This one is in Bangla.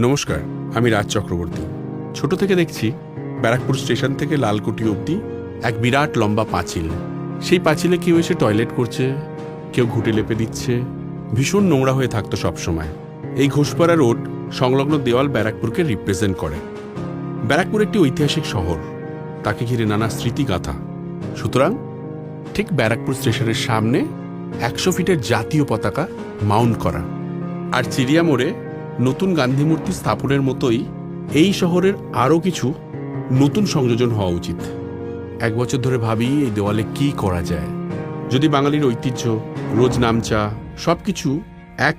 নমস্কার, আমি রাজ চক্রবর্তী। ছোট থেকে দেখছি ব্যারাকপুর স্টেশন থেকে লালকুটি অবধি এক বিরাট লম্বা পাঁচিল। সেই পাঁচিলে কেউ এসে টয়লেট করছে, কেউ ঘুঁটে লেপে দিচ্ছে। ভীষণ নোংরা হয়ে থাকতো সবসময়। এই ঘোষপাড়া রোড সংলগ্ন দেওয়াল ব্যারাকপুরকে রিপ্রেজেন্ট করে। ব্যারাকপুর একটি ঐতিহাসিক শহর, তাকে ঘিরে নানা স্মৃতিগাথা। সুতরাং ঠিক ব্যারাকপুর স্টেশনের সামনে 100 ফিটের জাতীয় পতাকা মাউন্ট করা। আর চিড়িয়া মোড়ে নতুন গান্ধী মূর্তি স্থাপনের মতোই এই শহরের আরও কিছু নতুন সংযোজন হওয়া উচিত। 1 বছর ধরে ভাবি এই দেওয়ালে কি করা যায়। যদি বাঙালির ঐতিহ্য, রোজ নামচা সবকিছু এক